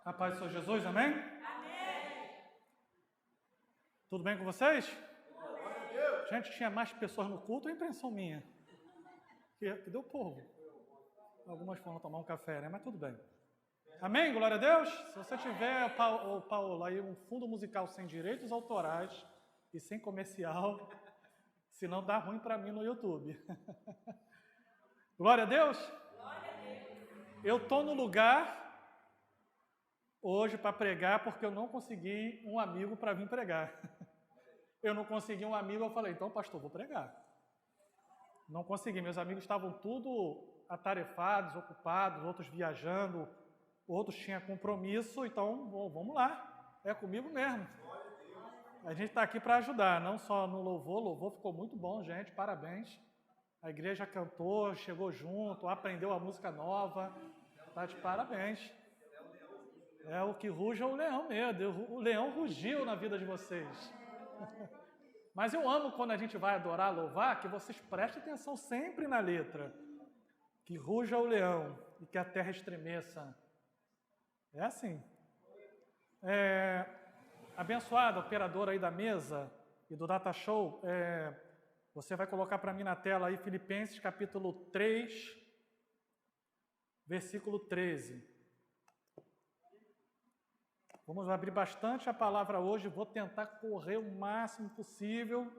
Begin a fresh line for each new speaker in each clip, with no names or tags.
A paz do Senhor Jesus, amém?
Amém.
Tudo bem com vocês? Gente, tinha mais pessoas no culto, é impressão minha. Cadê o povo? Algumas foram tomar um café, né? Mas tudo bem. Amém? Glória a Deus? Se você tiver, Paulo, aí um fundo musical sem direitos autorais e sem comercial, senão dá ruim para mim no YouTube. Glória a Deus?
Glória a Deus.
Eu estou no lugar hoje para pregar porque eu não consegui um amigo para vir pregar. Eu não consegui um amigo, eu falei, então pastor, vou pregar. Não consegui, meus amigos estavam tudo atarefados, ocupados, outros viajando, outros tinham compromisso, então vamos lá, é comigo mesmo. A gente está aqui para ajudar, não só no louvor ficou muito bom, gente, parabéns. A igreja cantou, chegou junto, aprendeu a música nova, tá de parabéns. É o que ruge é o leão mesmo, o leão rugiu na vida de vocês. Mas eu amo quando a gente vai adorar, louvar, que vocês prestem atenção sempre na letra. Que ruja o leão e que a terra estremeça. É assim. Abençoada, operadora aí da mesa e do Data Show, você vai colocar para mim na tela aí Filipenses capítulo 3, versículo 13. Vamos abrir bastante a palavra hoje, vou tentar correr o máximo possível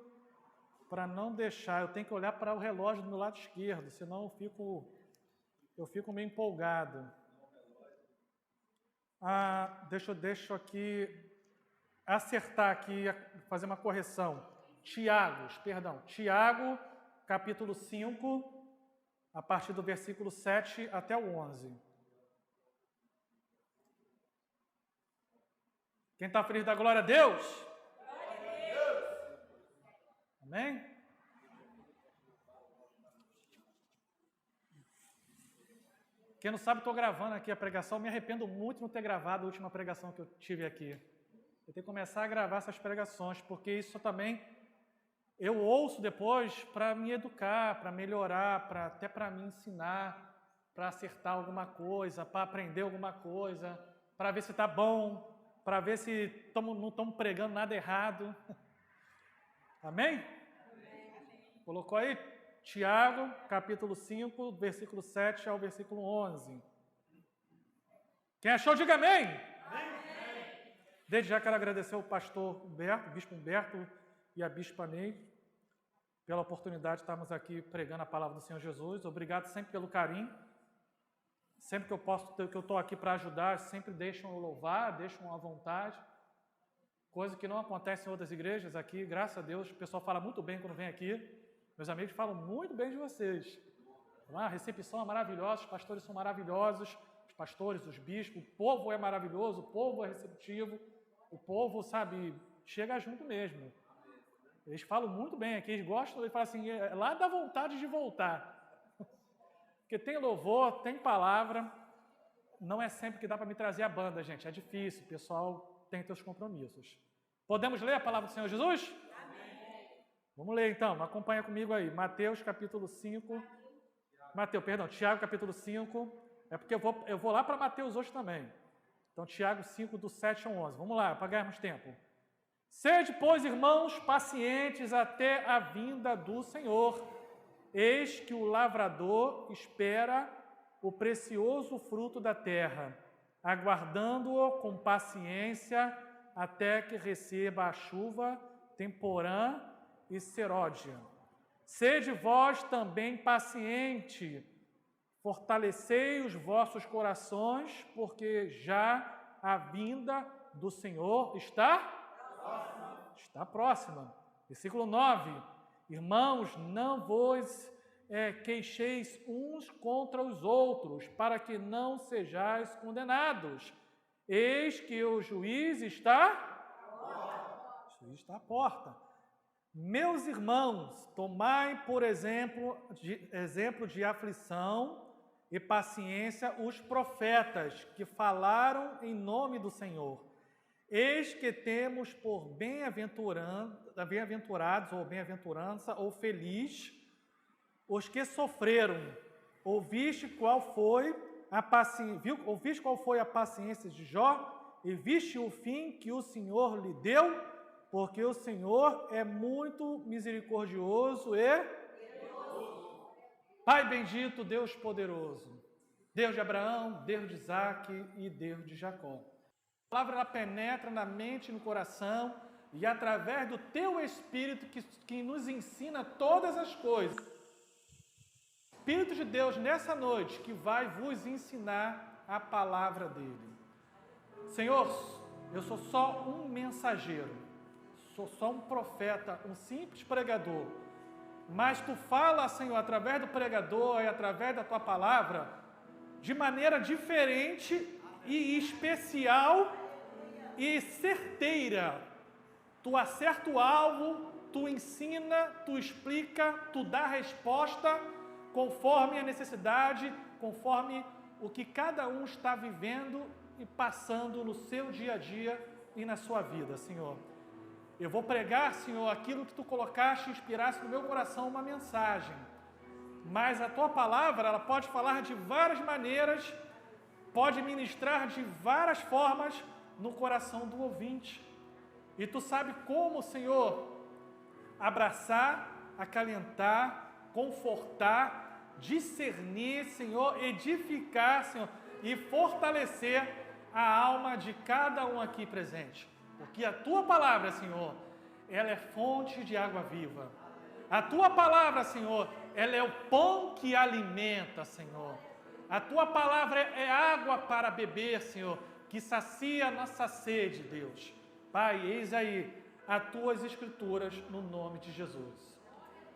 para não deixar. Eu tenho que olhar para o relógio do meu lado esquerdo, senão eu fico meio empolgado. Deixa eu aqui acertar aqui, fazer uma correção. Tiago, capítulo 5, a partir do versículo 7 até o 11. Quem está feliz da glória a Deus?
Glória a Deus.
Amém? Quem não sabe, estou gravando aqui a pregação. Me arrependo muito de não ter gravado a última pregação que eu tive aqui. Eu tenho que começar a gravar essas pregações, porque isso também eu ouço depois para me educar, para melhorar, até para me ensinar, para acertar alguma coisa, para aprender alguma coisa, para ver se está bom, para ver se não estamos pregando nada errado. Amém? Amém? Colocou aí? Tiago, capítulo 5, versículo 7 ao versículo 11. Quem achou, diga amém.
Amém.
Desde já quero agradecer ao pastor Humberto, bispo Humberto e a bispa Ney pela oportunidade de estarmos aqui pregando a palavra do Senhor Jesus. Obrigado sempre pelo carinho. Sempre que eu posso, que eu estou aqui para ajudar, sempre deixam eu louvar, deixam à vontade. Coisa que não acontece em outras igrejas aqui, graças a Deus. O pessoal fala muito bem quando vem aqui. Meus amigos falam muito bem de vocês. A recepção é maravilhosa, os pastores são maravilhosos, os pastores, os bispos, o povo é maravilhoso, o povo é receptivo, o povo, sabe, chega junto mesmo. Eles falam muito bem aqui, eles gostam, eles falam assim, lá dá vontade de voltar. Porque tem louvor, tem palavra, não é sempre que dá para me trazer a banda, gente, é difícil, o pessoal tem seus compromissos. Podemos ler a palavra do Senhor Jesus?
Amém.
Vamos ler então, acompanha comigo aí, Mateus capítulo 5, Tiago capítulo 5, é porque eu vou lá para Mateus hoje também. Então, Tiago 5, do 7 ao 11, vamos lá, para ganharmos tempo. Sede, pois, irmãos, pacientes até a vinda do Senhor. Eis que o lavrador espera o precioso fruto da terra, aguardando-o com paciência até que receba a chuva temporã e seródia. Sede vós também paciente, fortalecei os vossos corações, porque já a vinda do Senhor está próxima. Versículo 9. Irmãos, não vos queixeis uns contra os outros, para que não sejais condenados. Eis que o juiz está à porta. Meus irmãos, tomai por exemplo de aflição e paciência os profetas que falaram em nome do Senhor. Eis que temos por bem-aventurados, ou bem-aventurança, ou feliz, os que sofreram. Ouviste qual foi ouviste qual foi a paciência de Jó e viste o fim que o Senhor lhe deu, porque o Senhor é muito misericordioso e Pai bendito, Deus poderoso, Deus de Abraão, Deus de Isaac e Deus de Jacó. A palavra ela penetra na mente e no coração e através do teu Espírito que nos ensina todas as coisas. Espírito de Deus nessa noite que vai vos ensinar a palavra dele. Senhor, eu sou só um mensageiro, sou só um profeta, um simples pregador. Mas tu fala, Senhor, através do pregador e através da tua palavra, de maneira diferente e especial e certeira. Tu acerta o alvo, tu ensina, tu explica, tu dá a resposta conforme a necessidade, conforme o que cada um está vivendo e passando no seu dia a dia e na sua vida, Senhor. Eu vou pregar, Senhor, aquilo que tu colocaste e inspiraste no meu coração uma mensagem. Mas a tua palavra, ela pode falar de várias maneiras, pode ministrar de várias formas no coração do ouvinte. E tu sabe como, Senhor, abraçar, acalentar, confortar, discernir, Senhor, edificar, Senhor, e fortalecer a alma de cada um aqui presente. Porque a tua palavra, Senhor, ela é fonte de água viva. A tua palavra, Senhor, ela é o pão que alimenta, Senhor. A tua palavra é água para beber, Senhor, que sacia a nossa sede, Deus. Pai, eis aí as tuas escrituras no nome de Jesus.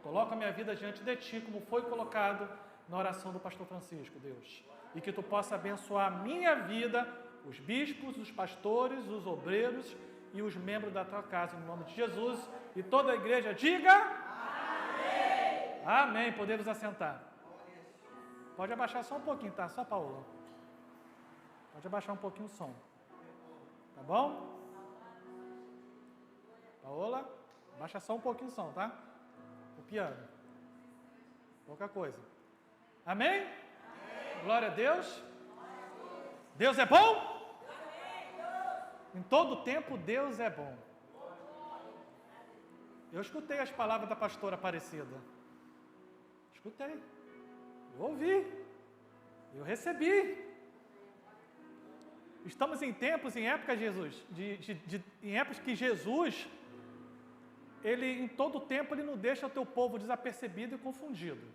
Coloca a minha vida diante de ti, como foi colocado na oração do pastor Francisco, Deus. E que tu possa abençoar a minha vida, os bispos, os pastores, os obreiros e os membros da tua casa, em nome de Jesus. E toda a igreja diga... Amém! Amém. Podemos assentar. Pode abaixar só um pouquinho, tá? Só Paola. Pode abaixar um pouquinho o som. Tá bom? Paola, abaixa só um pouquinho o som, tá? O piano. Pouca coisa. Amém? Amém. Glória a Deus. Deus é bom? Em todo tempo, Deus é bom. Eu escutei as palavras da pastora Aparecida. Escutei. Eu ouvi. Eu recebi. Estamos em tempos, em épocas, Jesus, em épocas que Jesus, ele em todo tempo, ele não deixa o teu povo desapercebido e confundido.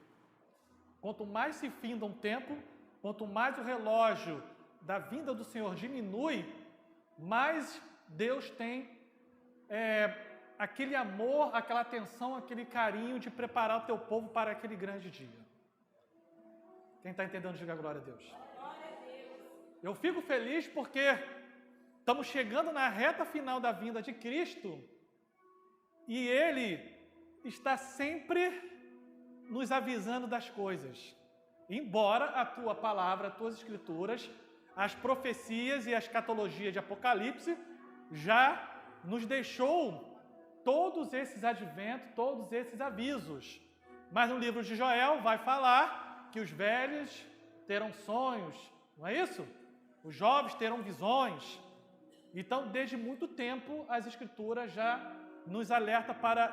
Quanto mais se finda um tempo, quanto mais o relógio da vinda do Senhor diminui, mais Deus tem aquele amor, aquela atenção, aquele carinho de preparar o teu povo para aquele grande dia. Quem está entendendo, diga glória a Deus. Eu fico feliz porque estamos chegando na reta final da vinda de Cristo e Ele está sempre nos avisando das coisas. Embora a tua palavra, as tuas escrituras, as profecias e a escatologia de Apocalipse já nos deixou todos esses adventos, todos esses avisos. Mas no livro de Joel vai falar que os velhos terão sonhos, não é isso? Os jovens terão visões. Então, desde muito tempo, as escrituras já nos alertam para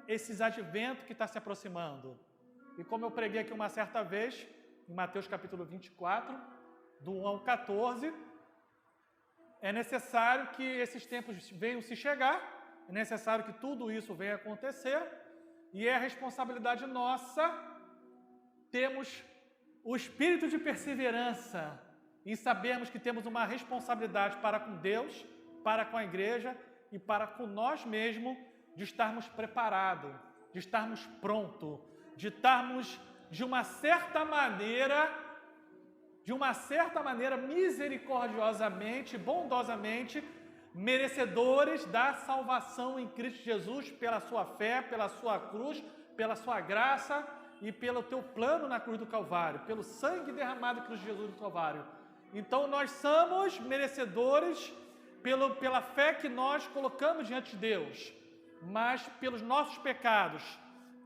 esses adventos que está se aproximando. E como eu preguei aqui uma certa vez, em Mateus capítulo 24, do 1 ao 14, é necessário que esses tempos venham se chegar, é necessário que tudo isso venha acontecer, e é responsabilidade nossa termos o espírito de perseverança e sabermos que temos uma responsabilidade para com Deus, para com a igreja e para com nós mesmos, de estarmos preparados, de estarmos prontos, de estarmos de uma certa maneira misericordiosamente, bondosamente, merecedores da salvação em Cristo Jesus, pela sua fé, pela sua cruz, pela sua graça e pelo teu plano na cruz do Calvário, pelo sangue derramado em Cristo Jesus do Calvário. Então nós somos merecedores pela fé que nós colocamos diante de Deus, mas pelos nossos pecados,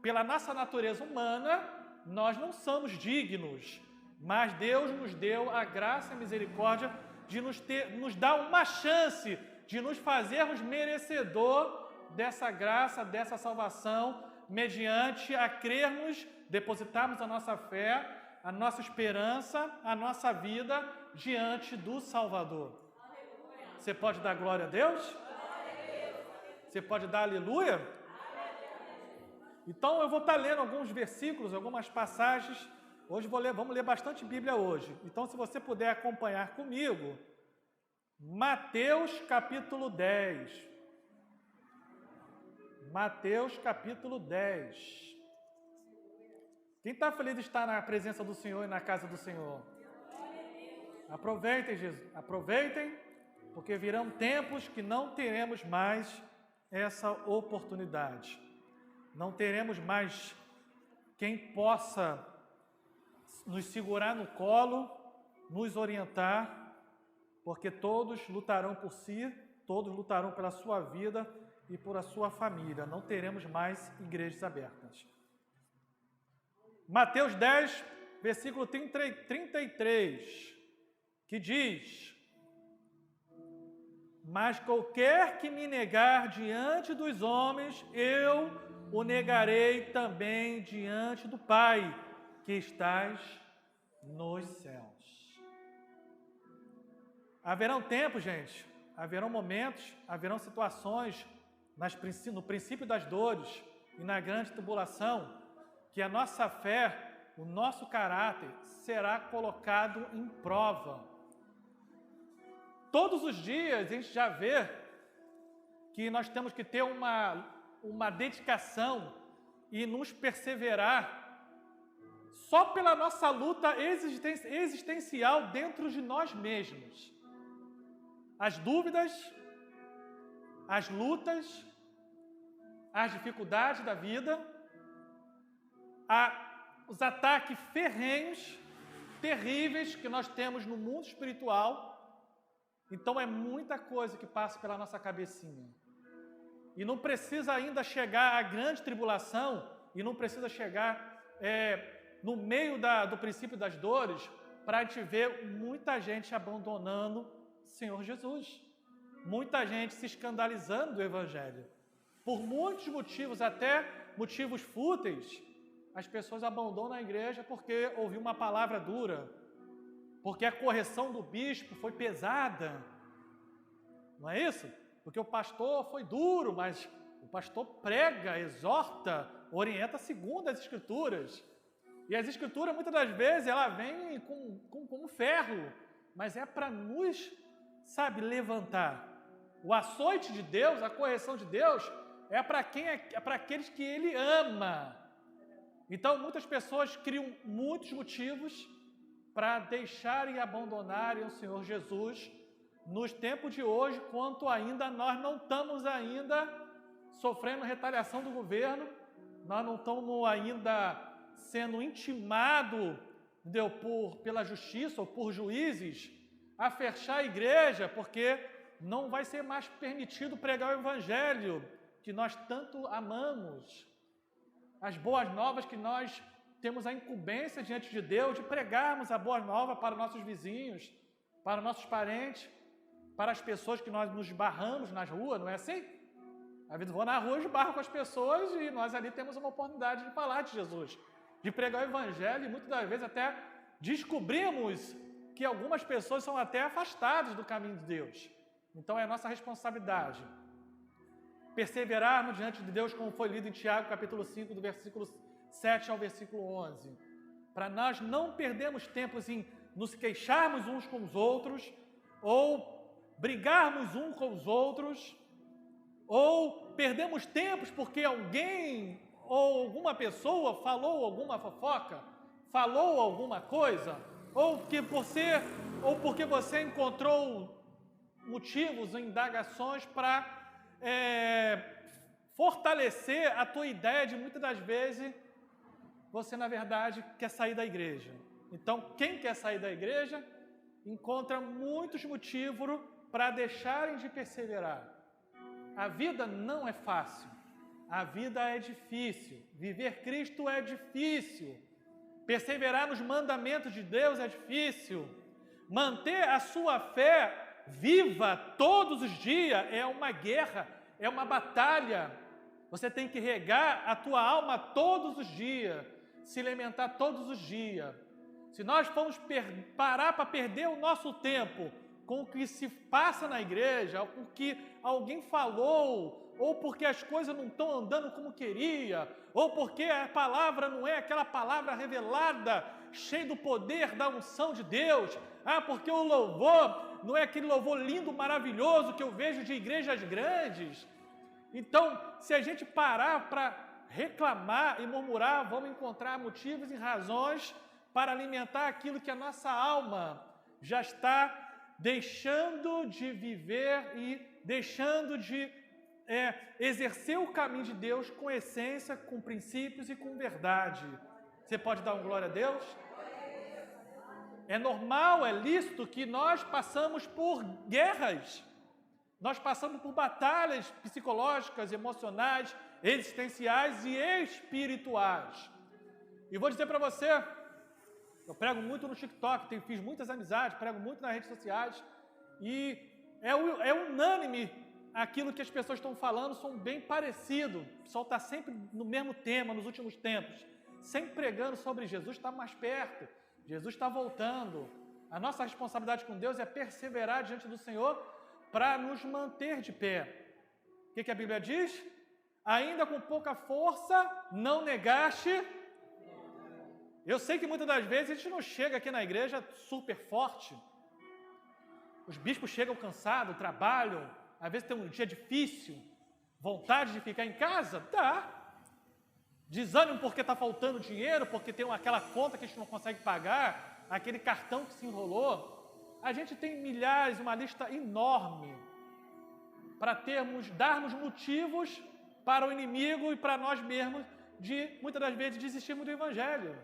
pela nossa natureza humana, nós não somos dignos Mas Deus nos deu a graça e a misericórdia de nos dar uma chance de nos fazermos merecedor dessa graça, dessa salvação, mediante a crermos, depositarmos a nossa fé, a nossa esperança, a nossa vida diante do Salvador. Você pode dar glória a Deus? Você pode dar aleluia? Então eu vou estar lendo alguns versículos, algumas passagens. Hoje vamos ler bastante Bíblia hoje. Então, se você puder acompanhar comigo, Mateus capítulo 10. Mateus capítulo 10. Quem está feliz de estar na presença do Senhor e na casa do Senhor? Aproveitem, Jesus. Aproveitem, porque virão tempos que não teremos mais essa oportunidade. Não teremos mais quem possa nos segurar no colo, nos orientar, porque todos lutarão por si, todos lutarão pela sua vida e por a sua família. Não teremos mais igrejas abertas. Mateus 10, versículo 33, que diz: mas qualquer que me negar diante dos homens, eu o negarei também diante do Pai, que estás nos céus. Haverão tempos, gente, haverão momentos, haverão situações no princípio das dores e na grande tribulação, que a nossa fé, o nosso caráter será colocado em prova. Todos os dias a gente já vê que nós temos que ter uma dedicação e nos perseverar só pela nossa luta existencial dentro de nós mesmos. As dúvidas, as lutas, as dificuldades da vida, os ataques ferrenhos, terríveis que nós temos no mundo espiritual. Então é muita coisa que passa pela nossa cabecinha. E não precisa ainda chegar à grande tribulação, e não precisa chegar no meio do princípio das dores, para a gente ver muita gente abandonando o Senhor Jesus. Muita gente se escandalizando do Evangelho. Por muitos motivos, até motivos fúteis, as pessoas abandonam a igreja porque ouviu uma palavra dura, porque a correção do bispo foi pesada. Não é isso? Porque o pastor foi duro, mas o pastor prega, exorta, orienta segundo as Escrituras. E as Escrituras, muitas das vezes, ela vem com ferro, mas é para nos, levantar. O açoite de Deus, a correção de Deus, é para aqueles que Ele ama. Então, muitas pessoas criam muitos motivos para deixarem e abandonarem o Senhor Jesus nos tempos de hoje, quanto ainda nós não estamos ainda sofrendo retaliação do governo, nós não estamos ainda sendo intimados pela justiça ou por juízes a fechar a igreja, porque não vai ser mais permitido pregar o Evangelho que nós tanto amamos. As boas novas que nós temos a incumbência diante de Deus de pregarmos a boa nova para nossos vizinhos, para nossos parentes, para as pessoas que nós nos esbarramos nas ruas, não é assim? Às vezes vou na rua e esbarro com as pessoas e nós ali temos uma oportunidade de falar de Jesus, de pregar o Evangelho, e muitas das vezes até descobrimos que algumas pessoas são até afastadas do caminho de Deus. Então é nossa responsabilidade perseverarmos diante de Deus, como foi lido em Tiago, capítulo 5, do versículo 7 ao versículo 11, para nós não perdermos tempo em nos queixarmos uns com os outros, ou brigarmos uns com os outros, ou perdemos tempos porque alguém ou alguma pessoa falou alguma fofoca, falou alguma coisa, ou porque você encontrou motivos, indagações para fortalecer a tua ideia de muitas das vezes você, na verdade, quer sair da igreja. Então, quem quer sair da igreja encontra muitos motivos para deixarem de perseverar. A vida não é fácil. A vida é difícil. Viver Cristo é difícil. Perseverar nos mandamentos de Deus é difícil. Manter a sua fé viva todos os dias é uma guerra, é uma batalha. Você tem que regar a tua alma todos os dias, se alimentar todos os dias. Se nós formos parar para perder o nosso tempo com o que se passa na igreja, com o que alguém falou, ou porque as coisas não estão andando como queria, ou porque a palavra não é aquela palavra revelada, cheia do poder da unção de Deus, porque o louvor não é aquele louvor lindo, maravilhoso que eu vejo de igrejas grandes. Então, se a gente parar para reclamar e murmurar, vamos encontrar motivos e razões para alimentar aquilo que a nossa alma já está deixando de viver e deixando de exercer o caminho de Deus com essência, com princípios e com verdade. Você pode dar um glória a Deus? É normal, é lícito que nós passamos por guerras, nós passamos por batalhas psicológicas, emocionais, existenciais e espirituais. E vou dizer para você, eu prego muito no TikTok, fiz muitas amizades, prego muito nas redes sociais e é unânime aquilo que as pessoas estão falando, são bem parecidos. O pessoal está sempre no mesmo tema nos últimos tempos, sempre pregando sobre Jesus está mais perto, Jesus está voltando. A nossa responsabilidade com Deus é perseverar diante do Senhor para nos manter de pé. O que a Bíblia diz? Ainda com pouca força, não negaste. Eu sei que muitas das vezes a gente não chega aqui na igreja super forte. Os bispos chegam cansados, trabalham, às vezes tem um dia difícil, vontade de ficar em casa, dá. Desânimo porque está faltando dinheiro, porque tem aquela conta que a gente não consegue pagar, aquele cartão que se enrolou. A gente tem milhares, uma lista enorme para darmos motivos para o inimigo e para nós mesmos de, muitas das vezes, desistirmos do Evangelho.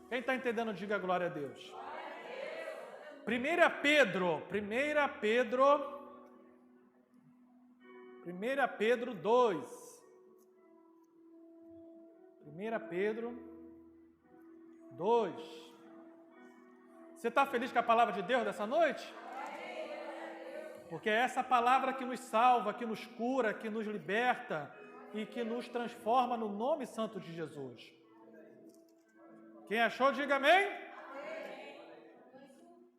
Quem está entendendo, diga glória a Deus. 1 Pedro 2. 1 Pedro 2. Você está feliz com a palavra de Deus dessa noite? Porque é essa palavra que nos salva, que nos cura, que nos liberta e que nos transforma no nome santo de Jesus. Quem achou, diga amém.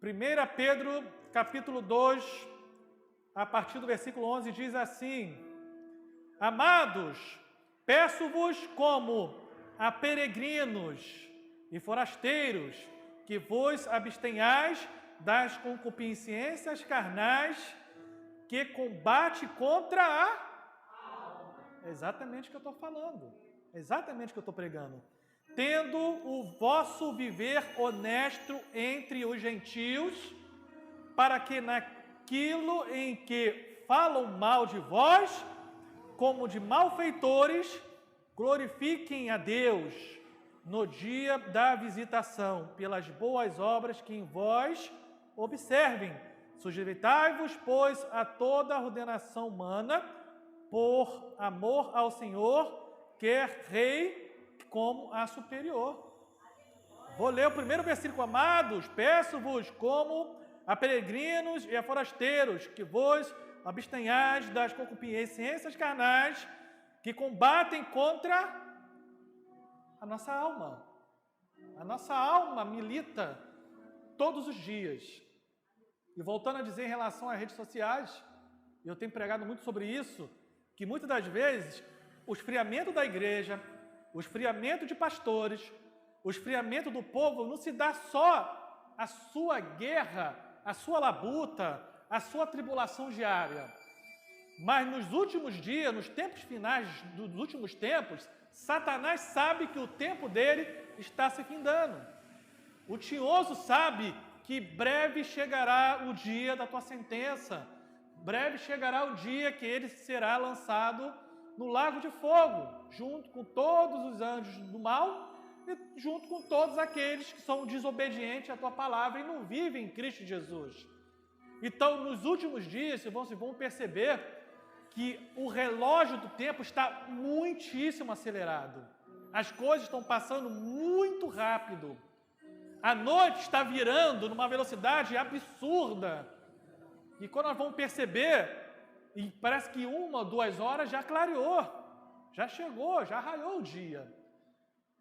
1 Pedro, capítulo 2, a partir do versículo 11, diz assim: Amados, peço-vos como a peregrinos e forasteiros, que vos abstenhais das concupiscências carnais que combate contra a alma. É exatamente o que eu estou falando. É exatamente o que eu estou pregando. Tendo o vosso viver honesto entre os gentios, para que naquilo em que falam mal de vós, como de malfeitores, glorifiquem a Deus no dia da visitação, pelas boas obras que em vós observem. Sujeitai-vos, pois, a toda a ordenação humana, por amor ao Senhor, quer rei como a superior. Vou ler o primeiro versículo. Amados, peço-vos como a peregrinos e a forasteiros, que vos abstenhais das concupiscências carnais, que combatem contra a nossa alma. A nossa alma milita todos os dias. E voltando a dizer em relação às redes sociais, eu tenho pregado muito sobre isso, que muitas das vezes o esfriamento da igreja, o esfriamento de pastores, o esfriamento do povo não se dá só à sua guerra, à sua labuta, à sua tribulação diária. Mas nos últimos dias, nos tempos finais dos últimos tempos, Satanás sabe que o tempo dele está se findando. O tinhoso sabe que breve chegará o dia da tua sentença. Breve chegará o dia que ele será lançado no lago de fogo, junto com todos os anjos do mal e junto com todos aqueles que são desobedientes à tua palavra e não vivem em Cristo Jesus. Então, nos últimos dias, vocês vão perceber que o relógio do tempo está muitíssimo acelerado. As coisas estão passando muito rápido. A noite está virando numa velocidade absurda. E quando nós vamos perceber, e parece que 1 ou 2 horas já clareou, já chegou, já raiou o dia.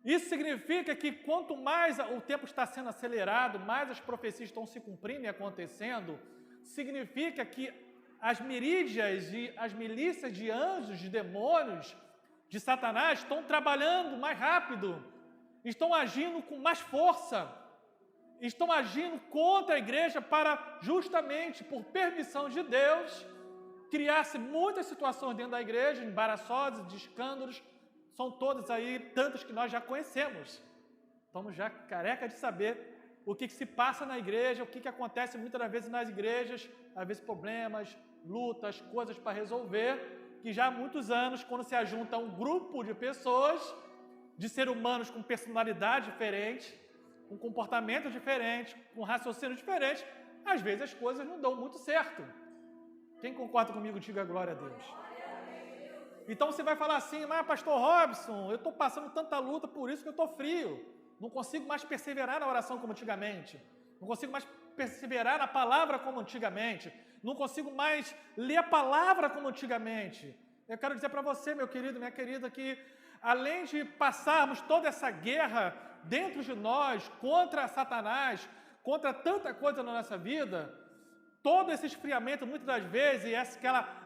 Isso significa que quanto mais o tempo está sendo acelerado, mais as profecias estão se cumprindo e acontecendo, significa que as mirídias e as milícias de anjos, de demônios, de Satanás estão trabalhando mais rápido, estão agindo com mais força, estão agindo contra a igreja para, justamente por permissão de Deus, criar-se muitas situações dentro da igreja, embaraçosas, de escândalos, são todas aí, tantas que nós já conhecemos. Estamos já careca de saber o que se passa na igreja, o que acontece muitas das vezes nas igrejas, às vezes problemas, lutas, coisas para resolver, que já há muitos anos, quando se ajunta um grupo de pessoas, de seres humanos com personalidade diferente, com comportamento diferente, com raciocínio diferente, às vezes as coisas não dão muito certo. Quem concorda comigo, diga glória a Deus. Então você vai falar assim, mas pastor Robson, eu estou passando tanta luta, por isso que eu estou frio. Não consigo mais perseverar na oração como antigamente. Não consigo mais perseverar na palavra como antigamente. Não consigo mais ler a palavra como antigamente. Eu quero dizer para você, meu querido, minha querida, que além de passarmos toda essa guerra dentro de nós, contra Satanás, contra tanta coisa na nossa vida, todo esse esfriamento, muitas das vezes,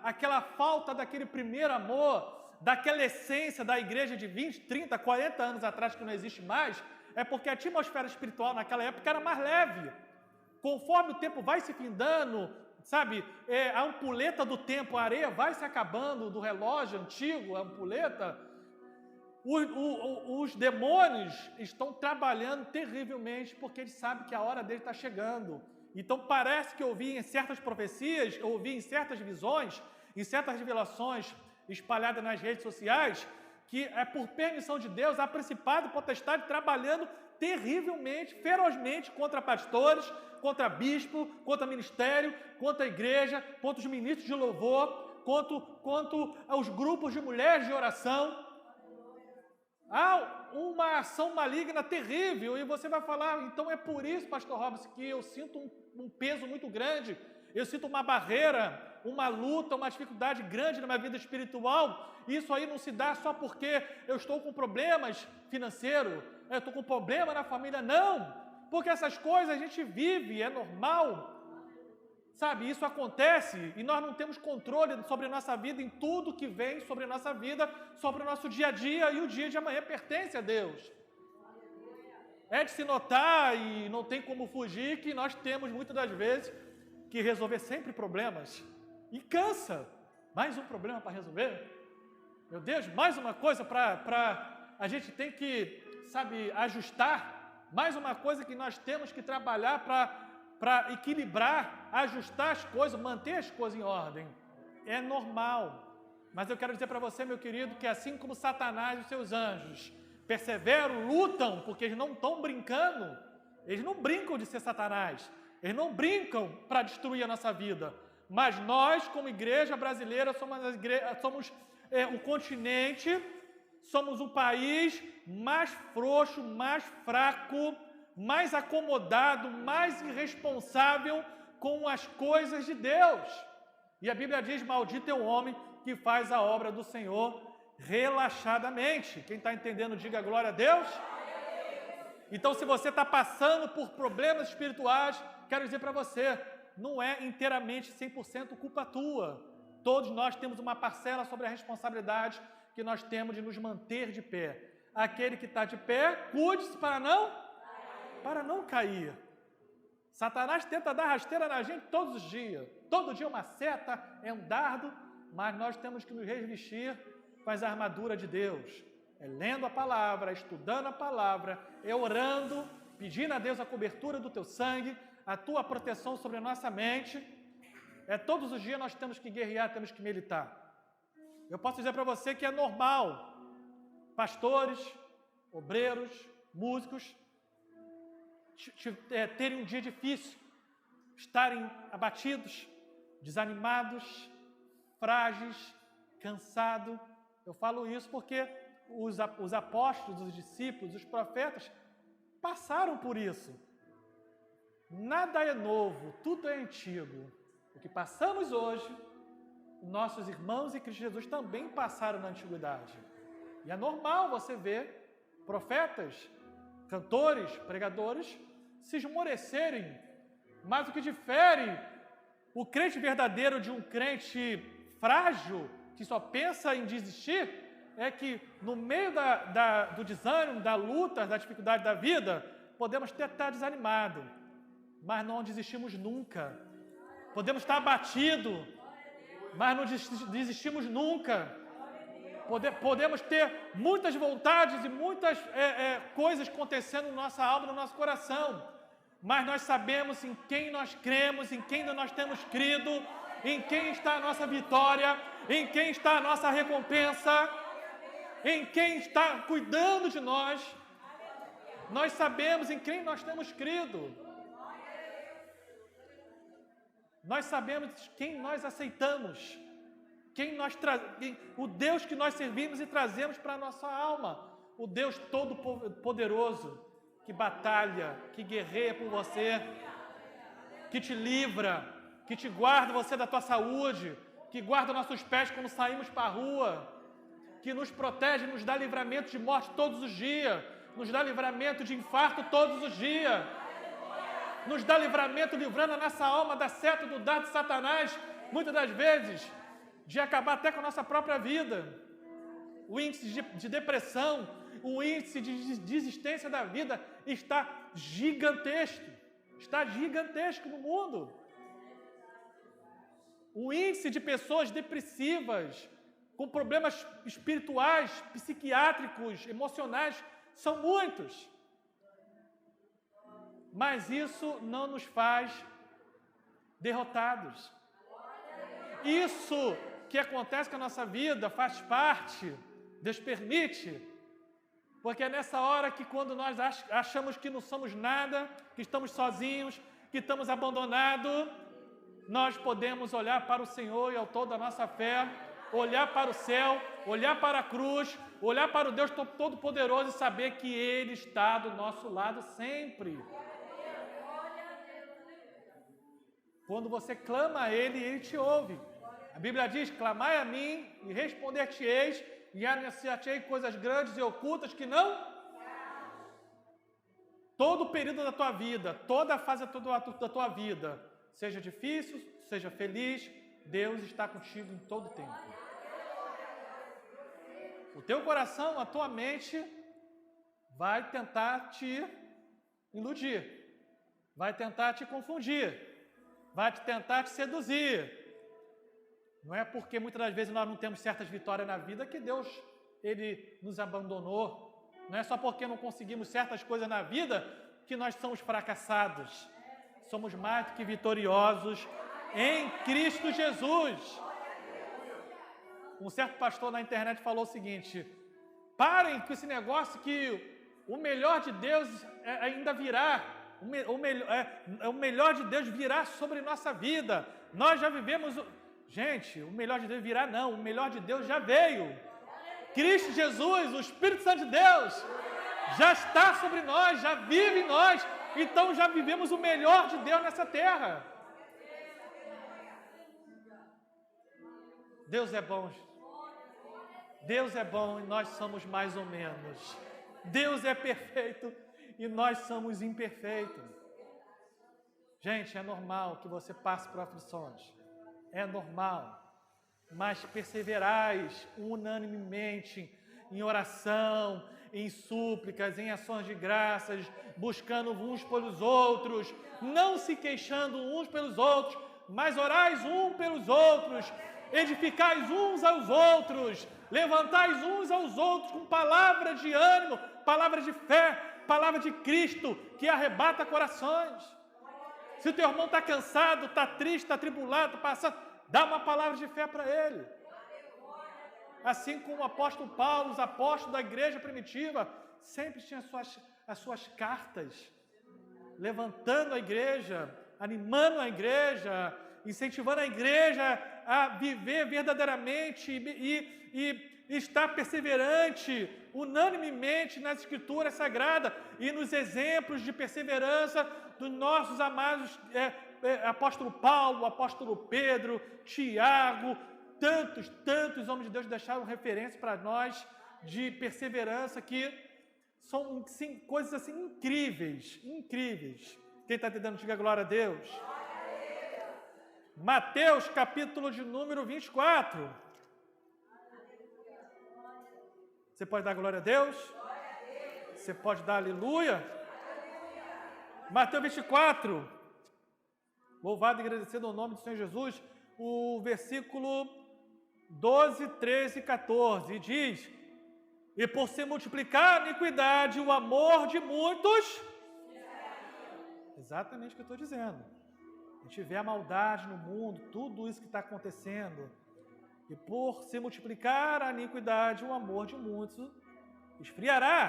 aquela falta daquele primeiro amor, daquela essência da igreja de 20, 30, 40 anos atrás que não existe mais, é porque a atmosfera espiritual naquela época era mais leve. Conforme o tempo vai se findando, sabe, a ampulheta do tempo, a areia vai se acabando do relógio antigo, a ampulheta, os demônios estão trabalhando terrivelmente porque eles sabem que a hora dele está chegando. Então parece que eu ouvi em certas profecias, eu ouvi em certas visões, em certas revelações espalhadas nas redes sociais, que é por permissão de Deus, a principado potestade trabalhando terrivelmente, ferozmente contra pastores, contra bispo, contra ministério, contra a igreja, contra os ministros de louvor, contra os grupos de mulheres de oração. Há uma ação maligna terrível, e você vai falar, então é por isso, pastor Robson, que eu sinto um peso muito grande, eu sinto uma barreira, uma luta, uma dificuldade grande na minha vida espiritual. Isso aí não se dá só porque eu estou com problemas financeiros, eu estou com problema na família, não, porque essas coisas a gente vive, é normal, sabe, isso acontece e nós não temos controle sobre a nossa vida, em tudo que vem sobre a nossa vida, sobre o nosso dia a dia, e o dia de amanhã pertence a Deus. É de se notar, e não tem como fugir, que nós temos muitas das vezes que resolver sempre problemas, e cansa. Mais um problema para resolver? Meu Deus, mais uma coisa para a gente tem que, sabe, ajustar, mais uma coisa que nós temos que trabalhar para equilibrar, ajustar as coisas, manter as coisas em ordem. É normal. Mas eu quero dizer para você, meu querido, que assim como Satanás e os seus anjos perseveram, lutam, porque eles não estão brincando, eles não brincam de ser Satanás, eles não brincam para destruir a nossa vida. Mas nós, como igreja brasileira, somos o continente, somos o país mais frouxo, mais fraco, mais acomodado, mais irresponsável com as coisas de Deus. E a Bíblia diz, maldito é o homem que faz a obra do Senhor relaxadamente. Quem está entendendo, diga glória a Deus. Então, se você está passando por problemas espirituais, quero dizer para você, não é inteiramente 100% culpa tua. Todos nós temos uma parcela sobre a responsabilidade que nós temos de nos manter de pé. Aquele que está de pé, cuide-se para não cair. Satanás tenta dar rasteira na gente todos os dias. Todo dia uma seta, é um dardo, mas nós temos que nos revestir com as armaduras de Deus. É lendo a palavra, estudando a palavra, é orando, pedindo a Deus a cobertura do teu sangue, a tua proteção sobre a nossa mente. É todos os dias nós temos que guerrear, temos que militar. Eu posso dizer para você que é normal pastores, obreiros, músicos terem um dia difícil, estarem abatidos, desanimados, frágeis, cansados. Eu falo isso porque os apóstolos, os discípulos, os profetas passaram por isso. Nada é novo, tudo é antigo. O que passamos hoje, nossos irmãos em Cristo Jesus também passaram na antiguidade. E é normal você ver profetas, cantores, pregadores se esmorecerem. Mas o que difere o crente verdadeiro de um crente frágil, que só pensa em desistir, é que no meio do desânimo, da luta, da dificuldade da vida, podemos até estar desanimados, mas não desistimos nunca. Podemos estar abatidos, mas não desistimos nunca. Podemos ter muitas vontades e muitas coisas acontecendo na nossa alma, no nosso coração, mas nós sabemos em quem nós cremos, em quem nós temos crido, em quem está a nossa vitória, em quem está a nossa recompensa, em quem está cuidando de nós. Nós sabemos em quem nós temos crido. Nós sabemos quem nós aceitamos, o Deus que nós servimos e trazemos para a nossa alma, o Deus Todo-Poderoso, que batalha, que guerreia por você, que te livra, que te guarda você da tua saúde, que guarda nossos pés quando saímos para a rua, que nos protege, nos dá livramento de morte todos os dias, nos dá livramento de infarto todos os dias, nos dá livramento livrando a nossa alma da seta do dardo de Satanás, muitas das vezes, de acabar até com a nossa própria vida. O índice de depressão, o índice de desistência da vida está gigantesco no mundo. O índice de pessoas depressivas, com problemas espirituais, psiquiátricos, emocionais, são muitos. Mas isso não nos faz derrotados. Isso que acontece com a nossa vida faz parte, Deus permite, porque é nessa hora que quando nós achamos que não somos nada, que estamos sozinhos, que estamos abandonados, nós podemos olhar para o Senhor e autor da nossa fé, olhar para o céu, olhar para a cruz, olhar para o Deus Todo-Poderoso e saber que Ele está do nosso lado sempre. Quando você clama a Ele, Ele te ouve. A Bíblia diz, clamai a mim e responder-te-eis e anunciar-te-ei coisas grandes e ocultas que não... Todo o período da tua vida, toda a fase da tua vida, seja difícil, seja feliz, Deus está contigo em todo o tempo. O teu coração, a tua mente vai tentar te iludir, vai tentar te confundir, vai tentar te seduzir. Não é porque muitas das vezes nós não temos certas vitórias na vida que Deus Ele nos abandonou. Não é só porque não conseguimos certas coisas na vida que nós somos fracassados. Somos mais do que vitoriosos em Cristo Jesus. Um certo pastor na internet falou o seguinte: parem com esse negócio que o melhor de Deus ainda virá. O melhor de Deus virá sobre nossa vida. Nós já vivemos... Gente, o melhor de Deus virá não. O melhor de Deus já veio. Cristo Jesus, o Espírito Santo de Deus, já está sobre nós, já vive em nós. Então já vivemos o melhor de Deus nessa terra. Deus é bom. Deus é bom e nós somos mais ou menos. Deus é perfeito e nós somos imperfeitos. Gente, é normal que você passe por aflições. É normal. Mas perseverais unanimemente em oração, em súplicas, em ações de graças, buscando uns pelos outros, não se queixando uns pelos outros, mas orais uns pelos outros, edificais uns aos outros, levantais uns aos outros com palavras de ânimo, palavras de fé, palavra de Cristo que arrebata corações. Se o teu irmão está cansado, está triste, está atribulado, está passando, dá uma palavra de fé para ele. Assim como o apóstolo Paulo, os apóstolos da igreja primitiva, sempre tinham as suas cartas, levantando a igreja, animando a igreja, incentivando a igreja a viver verdadeiramente e está perseverante, unanimemente nas Escrituras Sagradas e nos exemplos de perseverança dos nossos amados apóstolo Paulo, apóstolo Pedro, Tiago, tantos homens de Deus deixaram referência para nós de perseverança que são sim, coisas assim incríveis. Quem está entendendo, diga glória a Deus. Mateus, capítulo de número 24. Você pode dar glória a Deus? Você pode dar aleluia? Mateus 24. Louvado e agradecido ao nome do Senhor Jesus. O versículo 12, 13 e 14. Diz: e por se multiplicar a iniquidade, o amor de muitos... Exatamente o que eu estou dizendo. A gente vê a maldade no mundo, tudo isso que está acontecendo. E por se multiplicar a iniquidade, o amor de muitos esfriará.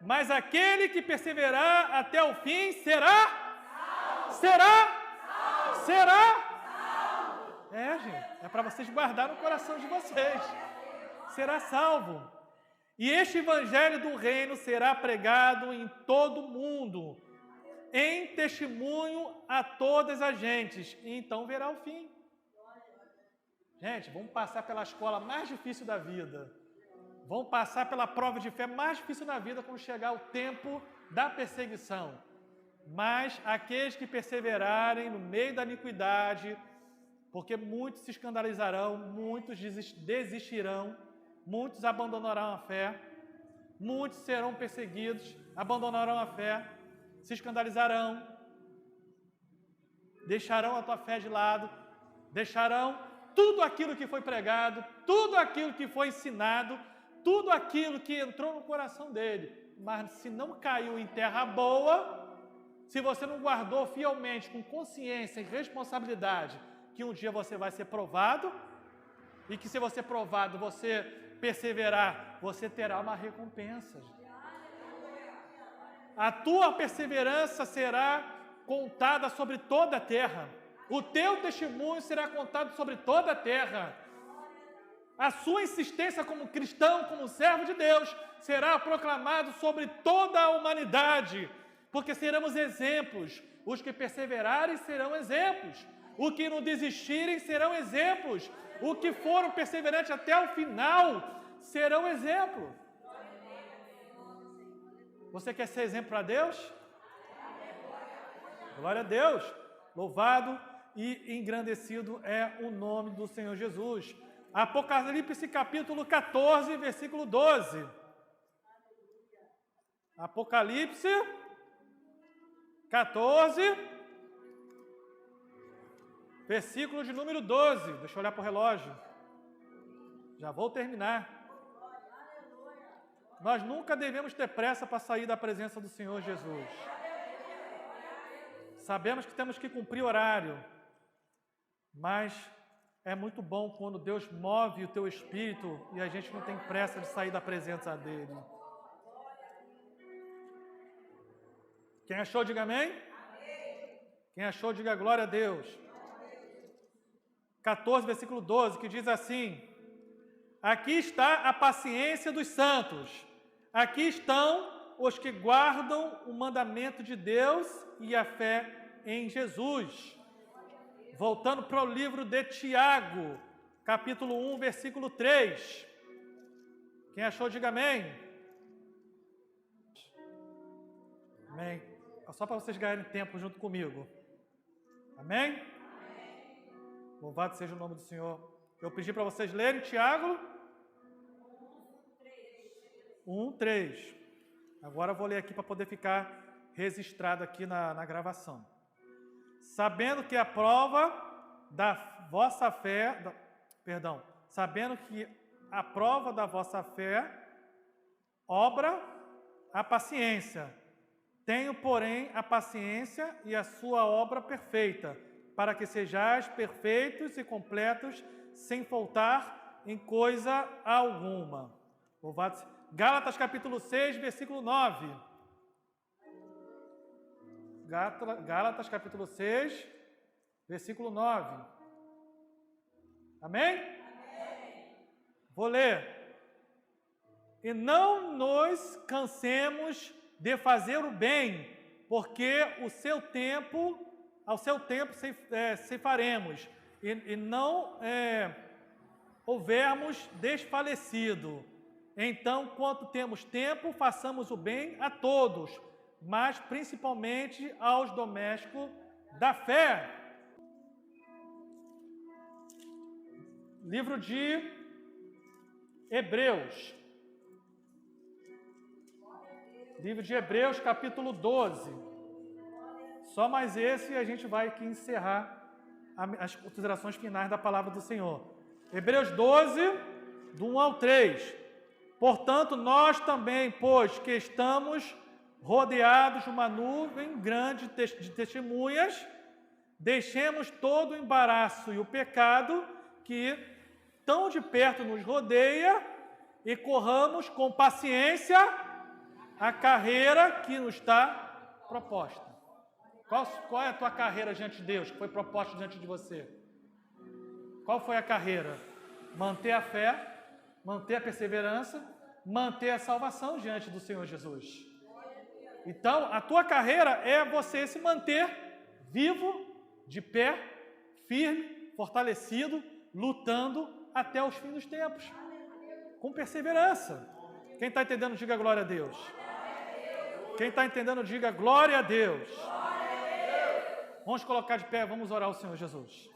Mas aquele que perseverar até o fim será? Será? Gente, é para vocês guardar no coração de vocês. Será salvo. E este evangelho do reino será pregado em todo o mundo, em testemunho a todas as gentes, e então verá o fim. Gente, vamos passar pela escola mais difícil da vida. Vamos passar pela prova de fé mais difícil da vida quando chegar o tempo da perseguição. Mas aqueles que perseverarem no meio da iniquidade, porque muitos se escandalizarão, muitos desistirão, muitos abandonarão a fé, muitos serão perseguidos, abandonarão a fé, se escandalizarão, deixarão a tua fé de lado, deixarão tudo aquilo que foi pregado, tudo aquilo que foi ensinado, tudo aquilo que entrou no coração dele. Mas se não caiu em terra boa, se você não guardou fielmente, com consciência e responsabilidade, que um dia você vai ser provado, e que se você provado, você perseverar, você terá uma recompensa. A tua perseverança será contada sobre toda a terra. O teu testemunho será contado sobre toda a terra. A sua insistência como cristão, como servo de Deus, será proclamado sobre toda a humanidade, porque seremos exemplos. Os que perseverarem serão exemplos. Os que não desistirem serão exemplos. Os que foram perseverantes até o final serão exemplo. Você quer ser exemplo para Deus? Glória a Deus. Louvado e engrandecido é o nome do Senhor Jesus. Apocalipse capítulo 14, versículo 12. Apocalipse 14, versículo de número 12. Deixa eu olhar para o relógio. Já vou terminar. Nós nunca devemos ter pressa para sair da presença do Senhor Jesus. Sabemos que temos que cumprir horário, mas é muito bom quando Deus move o teu espírito e a gente não tem pressa de sair da presença dEle. Quem achou, diga amém. Quem achou, diga glória a Deus. 14, versículo 12, que diz assim: aqui está a paciência dos santos. Aqui estão os que guardam o mandamento de Deus e a fé em Jesus. Voltando para o livro de Tiago, capítulo 1, versículo 3. Quem achou, diga amém. Amém. Só para vocês ganharem tempo junto comigo. Amém? Louvado seja o nome do Senhor. Eu pedi para vocês lerem Tiago 1:3. Agora eu vou ler aqui para poder ficar registrado aqui na gravação. Sabendo que a prova da vossa fé, sabendo que a prova da vossa fé obra a paciência. Tenho, porém, a paciência e a sua obra perfeita, para que sejais perfeitos e completos, sem faltar em coisa alguma. Louvado seja. Gálatas capítulo 6, versículo 9. Gálatas capítulo 6, versículo 9. Amém? Amém. Vou ler. E não nos cansemos de fazer o bem, porque ao seu tempo ceifaremos, e não houvermos desfalecido. Então, quanto temos tempo, façamos o bem a todos, mas principalmente aos domésticos da fé. Livro de Hebreus. Livro de Hebreus, capítulo 12. Só mais esse e a gente vai aqui encerrar as considerações finais da palavra do Senhor. Hebreus 12, do 1 ao 3. Portanto, nós também, pois que estamos rodeados de uma nuvem grande de testemunhas, deixemos todo o embaraço e o pecado que tão de perto nos rodeia e corramos com paciência a carreira que nos está proposta. Qual é a tua carreira diante de Deus, que foi proposta diante de você? Qual foi a carreira? Manter a fé, manter a perseverança, manter a salvação diante do Senhor Jesus. Então, a tua carreira é você se manter vivo, de pé, firme, fortalecido, lutando até os fins dos tempos. Com perseverança. Quem está entendendo, diga glória a Deus. Quem está entendendo, diga glória a Deus. Vamos colocar de pé, vamos orar ao Senhor Jesus.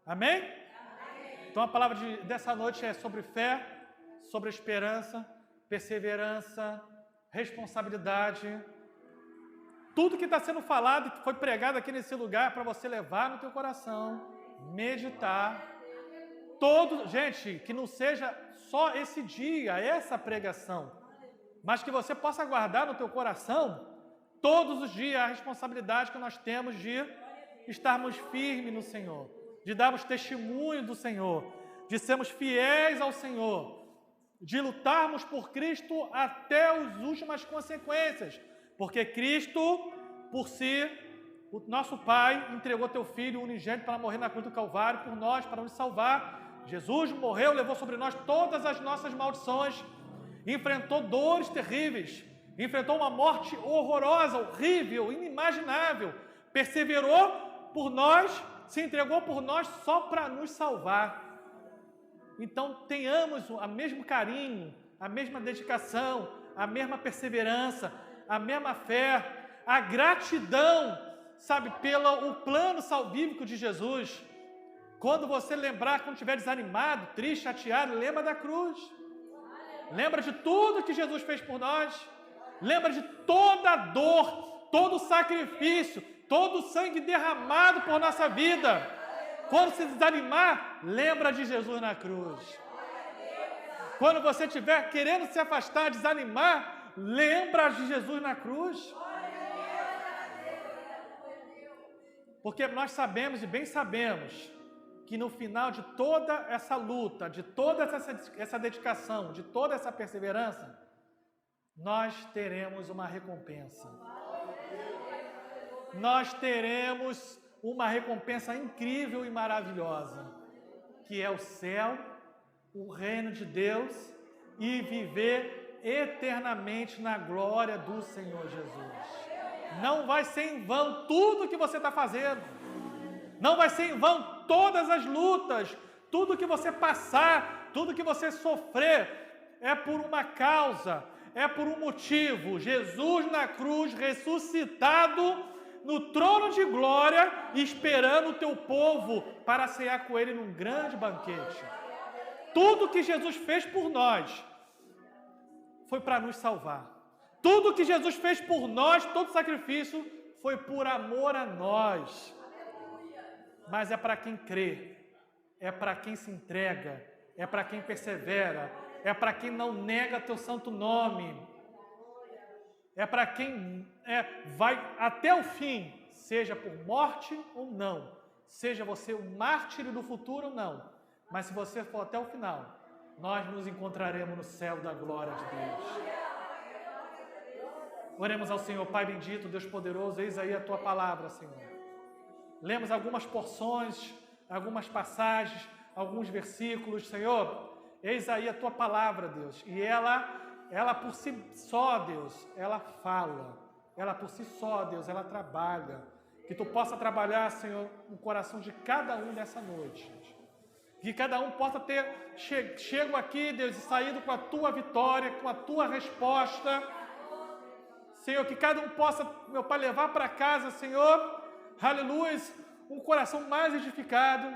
Amém? Então a palavra dessa noite é sobre fé, sobre esperança, perseverança, responsabilidade. Tudo que está sendo falado, que foi pregado aqui nesse lugar, para você levar no teu coração, meditar. Gente, que não seja só esse dia, essa pregação, mas que você possa guardar no teu coração todos os dias a responsabilidade que nós temos de estarmos firmes no Senhor, de darmos testemunho do Senhor, de sermos fiéis ao Senhor, de lutarmos por Cristo até as últimas consequências, porque Cristo, por si, o nosso Pai, entregou teu Filho unigênito para morrer na cruz do Calvário por nós, para nos salvar. Jesus morreu, levou sobre nós todas as nossas maldições, enfrentou dores terríveis, enfrentou uma morte horrorosa, horrível, inimaginável, perseverou por nós, se entregou por nós só para nos salvar. Então tenhamos o mesmo carinho, a mesma dedicação, a mesma perseverança, a mesma fé, a gratidão, sabe, pelo plano salvífico de Jesus. Quando você lembrar, quando estiver desanimado, triste, chateado, lembra da cruz. Lembra de tudo que Jesus fez por nós. Lembra de toda a dor, todo o sacrifício, todo o sangue derramado por nossa vida. Quando se desanimar, lembra de Jesus na cruz. Quando você estiver querendo se afastar, desanimar, lembra de Jesus na cruz. Porque nós sabemos e bem sabemos que no final de toda essa luta, de toda essa dedicação, de toda essa perseverança, nós teremos uma recompensa. Nós teremos uma recompensa incrível e maravilhosa, que é o céu, o reino de Deus e viver eternamente na glória do Senhor Jesus. Não vai ser em vão tudo que você está fazendo. Não vai ser em vão todas as lutas, tudo que você passar, tudo que você sofrer, é por uma causa, é por um motivo. Jesus na cruz, ressuscitado no trono de glória, esperando o teu povo para cear com ele num grande banquete. Tudo que Jesus fez por nós foi para nos salvar. Tudo que Jesus fez por nós, todo sacrifício, foi por amor a nós. Mas é para quem crê, é para quem se entrega, é para quem persevera, é para quem não nega teu santo nome, é para quem vai até o fim, seja por morte ou não, seja você um mártir do futuro ou não, mas se você for até o final, nós nos encontraremos no céu da glória de Deus. Oremos ao Senhor. Pai bendito, Deus poderoso, eis aí a tua palavra, Senhor. Lemos algumas porções, algumas passagens, alguns versículos, Senhor, Eis aí a tua palavra, Deus. E ela por si só, Deus, ela fala. Ela por si só, Deus, ela trabalha. Que tu possa trabalhar, Senhor, no coração de cada um nessa noite, gente. Que cada um possa ter chego aqui, Deus, e saído com a tua vitória, com a tua resposta. Senhor, que cada um possa, meu Pai, levar para casa, Senhor, aleluia, um coração mais edificado,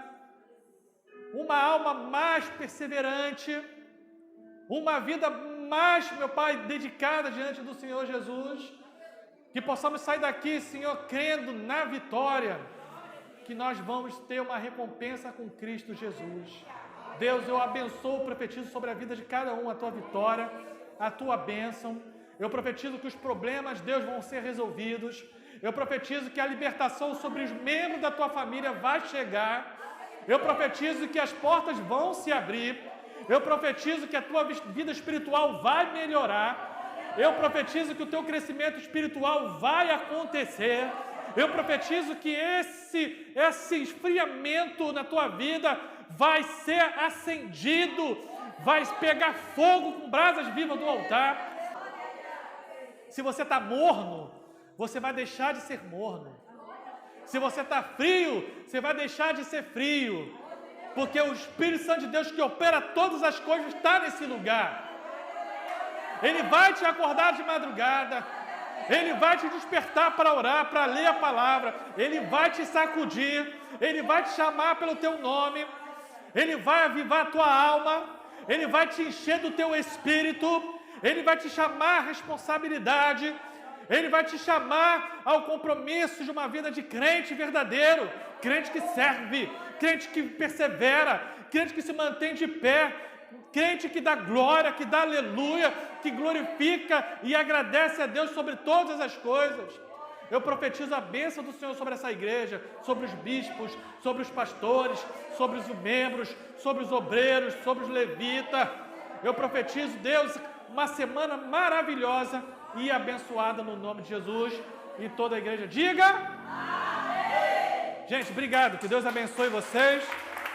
uma alma mais perseverante, uma vida mais, meu Pai, dedicada diante do Senhor Jesus. Que possamos sair daqui, Senhor, crendo na vitória, que nós vamos ter uma recompensa com Cristo Jesus. Deus, eu abençoo, profetizo sobre a vida de cada um a tua vitória, a tua bênção. Eu profetizo que os problemas, Deus, vão ser resolvidos. Eu profetizo que a libertação sobre os membros da tua família vai chegar. Eu profetizo que as portas vão se abrir. Eu profetizo que a tua vida espiritual vai melhorar. Eu profetizo que o teu crescimento espiritual vai acontecer. Eu profetizo que esse esfriamento na tua vida vai ser acendido, vai pegar fogo com brasas vivas do altar. Se você está morno, você vai deixar de ser morno. Se você está frio, você vai deixar de ser frio. Porque o Espírito Santo de Deus que opera todas as coisas está nesse lugar. Ele vai te acordar de madrugada. Ele vai te despertar para orar, para ler a palavra. Ele vai te sacudir. Ele vai te chamar pelo teu nome. Ele vai avivar a tua alma. Ele vai te encher do teu espírito. Ele vai te chamar à responsabilidade. Ele vai te chamar ao compromisso de uma vida de crente verdadeiro. Crente que serve. Crente que persevera. Crente que se mantém de pé. Crente que dá glória, que dá aleluia, que glorifica e agradece a Deus sobre todas as coisas. Eu profetizo a bênção do Senhor sobre essa igreja, sobre os bispos, sobre os pastores, sobre os membros, sobre os obreiros, sobre os levitas. Eu profetizo, Deus, uma semana maravilhosa e abençoada no nome de Jesus. E toda a igreja diga amém. Gente, obrigado, que Deus abençoe vocês.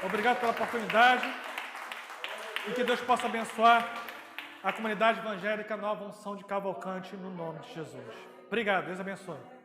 Obrigado pela oportunidade. E que Deus possa abençoar a comunidade evangélica Nova Unção de Cavalcante no nome de Jesus. Obrigado, Deus abençoe.